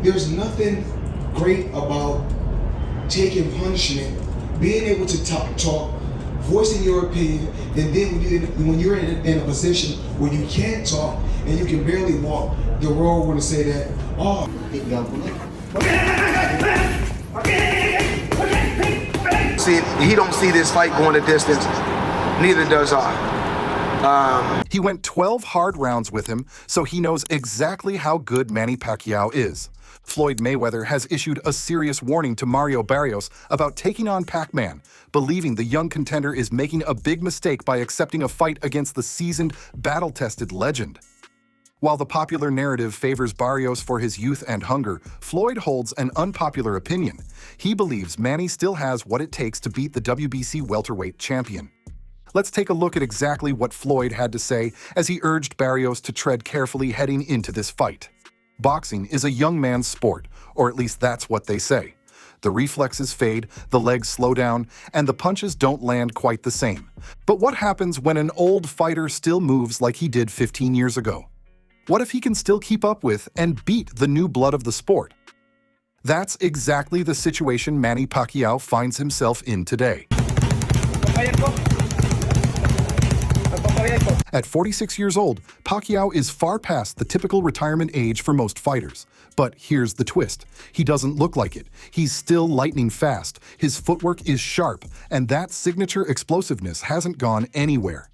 there's nothing great about taking punishment, being able to talk, voicing your opinion, and then when you're in a position where you can't talk and you can barely walk, the world want to say that, oh. See, he don't see this fight going the distance. Neither does I. He went 12 hard rounds with him, so he knows exactly how good Manny Pacquiao is. Floyd Mayweather has issued a serious warning to Mario Barrios about taking on Pac-Man, believing the young contender is making a big mistake by accepting a fight against the seasoned, battle-tested legend. While the popular narrative favors Barrios for his youth and hunger, Floyd holds an unpopular opinion. He believes Manny still has what it takes to beat the WBC welterweight champion. Let's take a look at exactly what Floyd had to say as he urged Barrios to tread carefully heading into this fight. Boxing is a young man's sport, or at least that's what they say. The reflexes fade, the legs slow down, and the punches don't land quite the same. But what happens when an old fighter still moves like he did 15 years ago? What if he can still keep up with and beat the new blood of the sport? That's exactly the situation Manny Pacquiao finds himself in today. At 46 years old, Pacquiao is far past the typical retirement age for most fighters. But here's the twist. He doesn't look like it. He's still lightning fast, his footwork is sharp, and that signature explosiveness hasn't gone anywhere.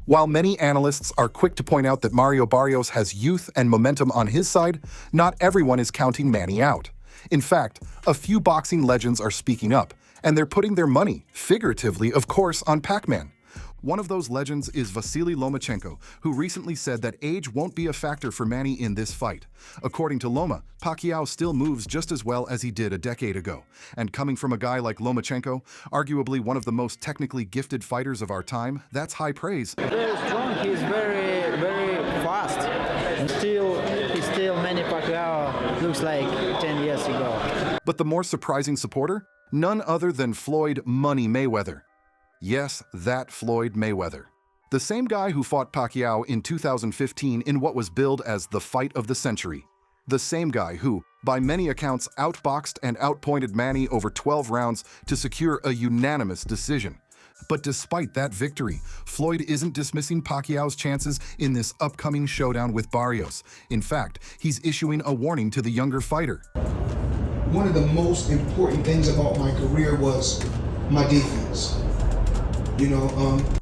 While many analysts are quick to point out that Mario Barrios has youth and momentum on his side, not everyone is counting Manny out. In fact, a few boxing legends are speaking up, and they're putting their money, figuratively of course, on Pac-Man. One of those legends is Vasily Lomachenko, who recently said that age won't be a factor for Manny in this fight. According to Loma, Pacquiao still moves just as well as he did a decade ago. And coming from a guy like Lomachenko, arguably one of the most technically gifted fighters of our time, that's high praise. Very strong, he's very, very fast. And he's still Manny Pacquiao looks like 10 years ago. But the more surprising supporter? None other than Floyd Money Mayweather. Yes, that Floyd Mayweather. The same guy who fought Pacquiao in 2015 in what was billed as the fight of the century. The same guy who, by many accounts, outboxed and outpointed Manny over 12 rounds to secure a unanimous decision. But despite that victory, Floyd isn't dismissing Pacquiao's chances in this upcoming showdown with Barrios. In fact, he's issuing a warning to the younger fighter. One of the most important things about my career was my defense.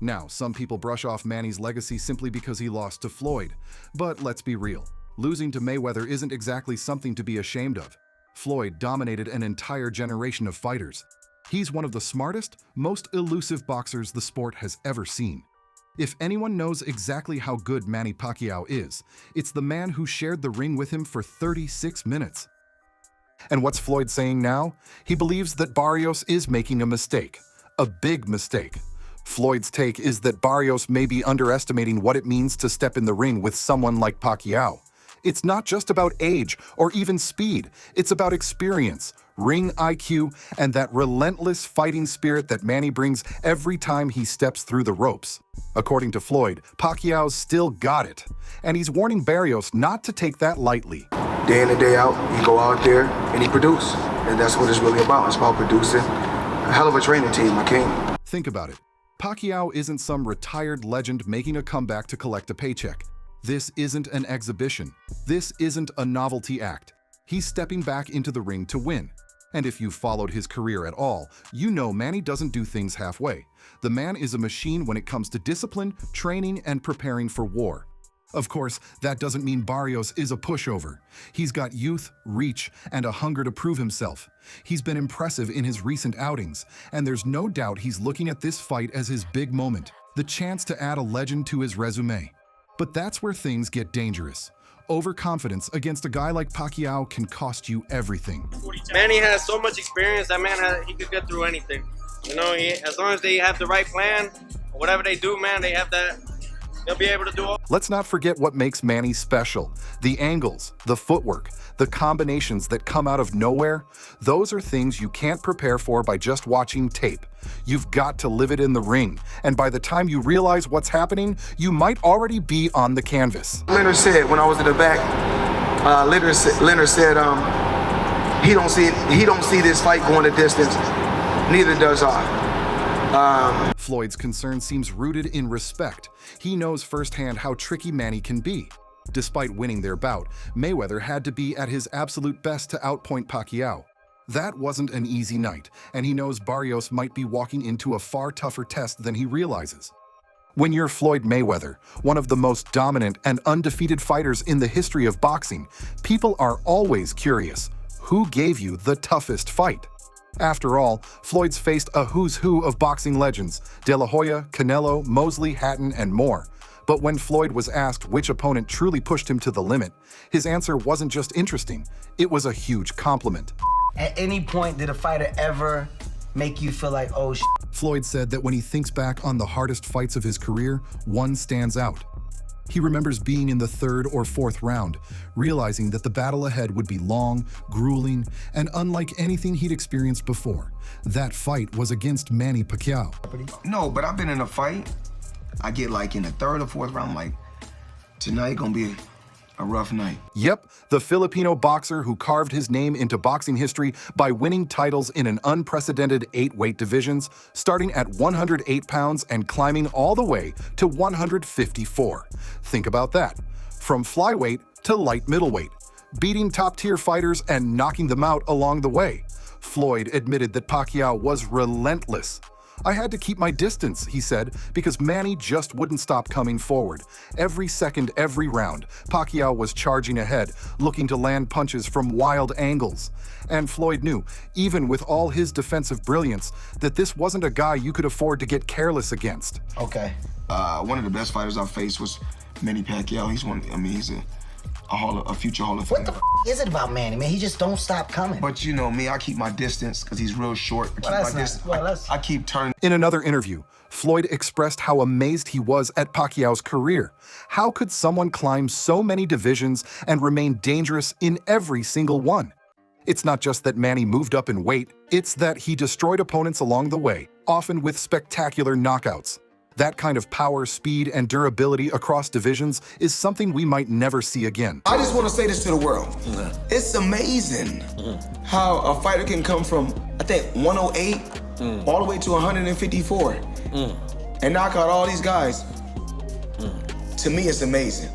Now, some people brush off Manny's legacy simply because he lost to Floyd. But let's be real. Losing to Mayweather isn't exactly something to be ashamed of. Floyd dominated an entire generation of fighters. He's one of the smartest, most elusive boxers the sport has ever seen. If anyone knows exactly how good Manny Pacquiao is, it's the man who shared the ring with him for 36 minutes. And what's Floyd saying now? He believes that Barrios is making a mistake. A big mistake. Floyd's take is that Barrios may be underestimating what it means to step in the ring with someone like Pacquiao. It's not just about age or even speed. It's about experience, ring IQ, and that relentless fighting spirit that Manny brings every time he steps through the ropes. According to Floyd, Pacquiao's still got it, and he's warning Barrios not to take that lightly. Day in and day out, you go out there and he produce. And that's what it's really about. It's about producing. A hell of a training team, my king. Think about it. Pacquiao isn't some retired legend making a comeback to collect a paycheck. This isn't an exhibition. This isn't a novelty act. He's stepping back into the ring to win. And if you've followed his career at all, you know Manny doesn't do things halfway. The man is a machine when it comes to discipline, training, and preparing for war. Of course, that doesn't mean Barrios is a pushover. He's got youth, reach, and a hunger to prove himself. He's been impressive in his recent outings, and there's no doubt he's looking at this fight as his big moment, the chance to add a legend to his resume. But that's where things get dangerous. Overconfidence against a guy like Pacquiao can cost you everything. Manny has so much experience, that man, he could get through anything. You know, as long as they have the right plan, whatever they do, man, they have that he'll be able to do all. Let's not forget what makes Manny special. The angles, the footwork, the combinations that come out of nowhere. Those are things you can't prepare for by just watching tape. You've got to live it in the ring. And by the time you realize what's happening, you might already be on the canvas. Leonard said when I was in the back, Leonard said he don't see this fight going the distance. Neither does I. Floyd's concern seems rooted in respect. He knows firsthand how tricky Manny can be. Despite winning their bout, Mayweather had to be at his absolute best to outpoint Pacquiao. That wasn't an easy night, and he knows Barrios might be walking into a far tougher test than he realizes. When you're Floyd Mayweather, one of the most dominant and undefeated fighters in the history of boxing, people are always curious. Who gave you the toughest fight? After all, Floyd's faced a who's who of boxing legends: De La Hoya, Canelo, Mosley, Hatton, and more. But when Floyd was asked which opponent truly pushed him to the limit, his answer wasn't just interesting, it was a huge compliment. At any point, did a fighter ever make you feel like, oh, Floyd said that when he thinks back on the hardest fights of his career, one stands out. He remembers being in the third or fourth round, realizing that the battle ahead would be long, grueling, and unlike anything he'd experienced before. That fight was against Manny Pacquiao. No, but I've been in a fight. I get like in the third or fourth round, like, tonight gonna be a rough night. Yep, the Filipino boxer who carved his name into boxing history by winning titles in an unprecedented 8 weight divisions, starting at 108 pounds and climbing all the way to 154. Think about that. From flyweight to light middleweight, beating top-tier fighters and knocking them out along the way. Floyd admitted that Pacquiao was relentless. I had to keep my distance, he said, because Manny just wouldn't stop coming forward. Every second, every round, Pacquiao was charging ahead, looking to land punches from wild angles. And Floyd knew, even with all his defensive brilliance, that this wasn't a guy you could afford to get careless against. Okay. One of the best fighters I've faced was Manny Pacquiao. He's a future Hall of Famer. what the is it about Manny, man? He just don't stop coming. But you know me, I keep my distance because he's real short. I keep turning. In another interview, Floyd expressed how amazed he was at Pacquiao's career. How could someone climb so many divisions and remain dangerous in every single one? It's not just that Manny moved up in weight, it's that he destroyed opponents along the way, often with spectacular knockouts. That kind of power, speed, and durability across divisions is something we might never see again. I just want to say this to the world. It's amazing how a fighter can come from, I think, 108 all the way to 154 and knock out all these guys. To me, it's amazing.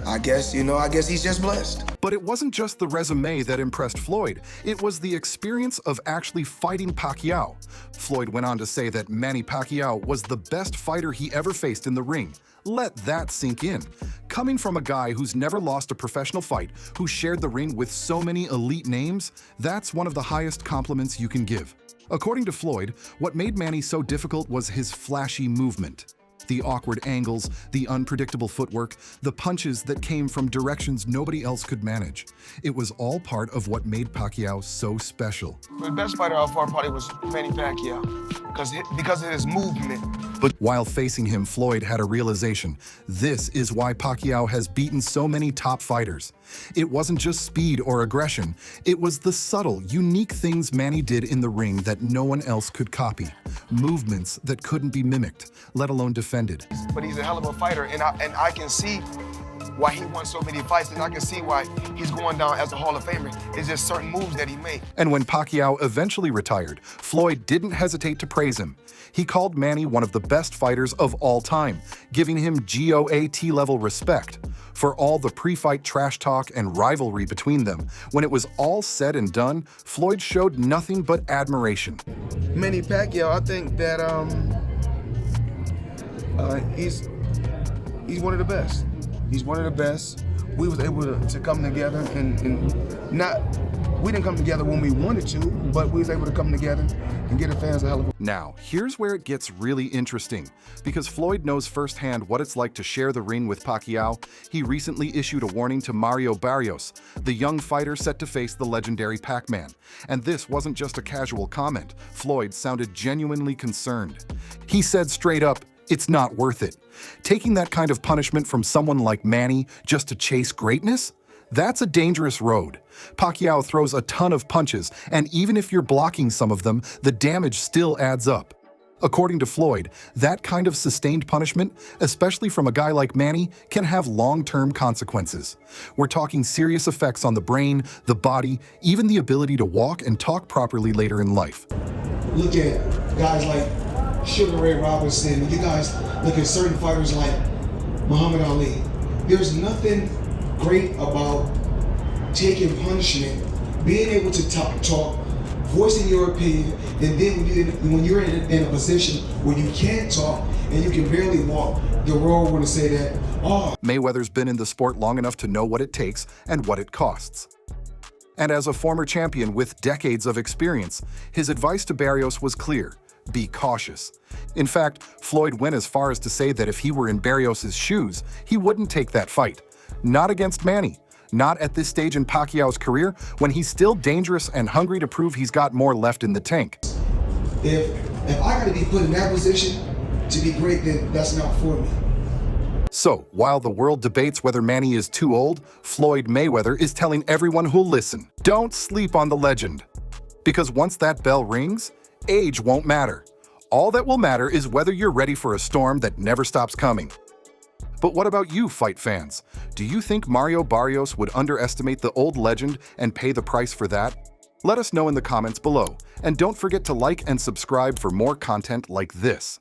I guess he's just blessed. But it wasn't just the resume that impressed Floyd. It was the experience of actually fighting Pacquiao. Floyd went on to say that Manny Pacquiao was the best fighter he ever faced in the ring. Let that sink in. Coming from a guy who's never lost a professional fight, who shared the ring with so many elite names, that's one of the highest compliments you can give. According to Floyd, what made Manny so difficult was his flashy movement. The awkward angles, the unpredictable footwork, the punches that came from directions nobody else could manage. It was all part of what made Pacquiao so special. The best fighter I fought probably was Manny Pacquiao because of his movement. But while facing him, Floyd had a realization. This is why Pacquiao has beaten so many top fighters. It wasn't just speed or aggression. It was the subtle, unique things Manny did in the ring that no one else could copy. Movements that couldn't be mimicked, let alone defended. But he's a hell of a fighter, and I can see why he won so many fights, and I can see why he's going down as a Hall of Famer. It's just certain moves that he made. And when Pacquiao eventually retired, Floyd didn't hesitate to praise him. He called Manny one of the best fighters of all time, giving him GOAT-level respect. For all the pre-fight trash talk and rivalry between them, when it was all said and done, Floyd showed nothing but admiration. Manny Pacquiao, I think that he's one of the best. He's one of the best. We was able to come together and not, we didn't come together when we wanted to, but we was able to come together and get the fans a hell of a... Now, here's where it gets really interesting. Because Floyd knows firsthand what it's like to share the ring with Pacquiao, he recently issued a warning to Mario Barrios, the young fighter set to face the legendary Pac-Man. And this wasn't just a casual comment. Floyd sounded genuinely concerned. He said straight up, It's not worth it. Taking that kind of punishment from someone like Manny just to chase greatness? That's a dangerous road. Pacquiao throws a ton of punches, and even if you're blocking some of them, the damage still adds up. According to Floyd, that kind of sustained punishment, especially from a guy like Manny, can have long-term consequences. We're talking serious effects on the brain, the body, even the ability to walk and talk properly later in life. Look at guys like Sugar Ray Robinson. You guys look at certain fighters like Muhammad Ali. There's nothing great about taking punishment, being able to talk, voicing your opinion, and then when you're in a position where you can't talk and you can barely walk, the world want to say that, oh. Mayweather's been in the sport long enough to know what it takes and what it costs. And as a former champion with decades of experience, his advice to Barrios was clear: be cautious. In fact, Floyd went as far as to say that if he were in Barrios' shoes, he wouldn't take that fight. Not against Manny. Not at this stage in Pacquiao's career, when he's still dangerous and hungry to prove he's got more left in the tank. If I gotta be put in that position to be great, then that's not for me. So, while the world debates whether Manny is too old, Floyd Mayweather is telling everyone who'll listen, don't sleep on the legend. Because once that bell rings, age won't matter. All that will matter is whether you're ready for a storm that never stops coming. But what about you, fight fans? Do you think Mario Barrios would underestimate the old legend and pay the price for that? Let us know in the comments below, and don't forget to like and subscribe for more content like this.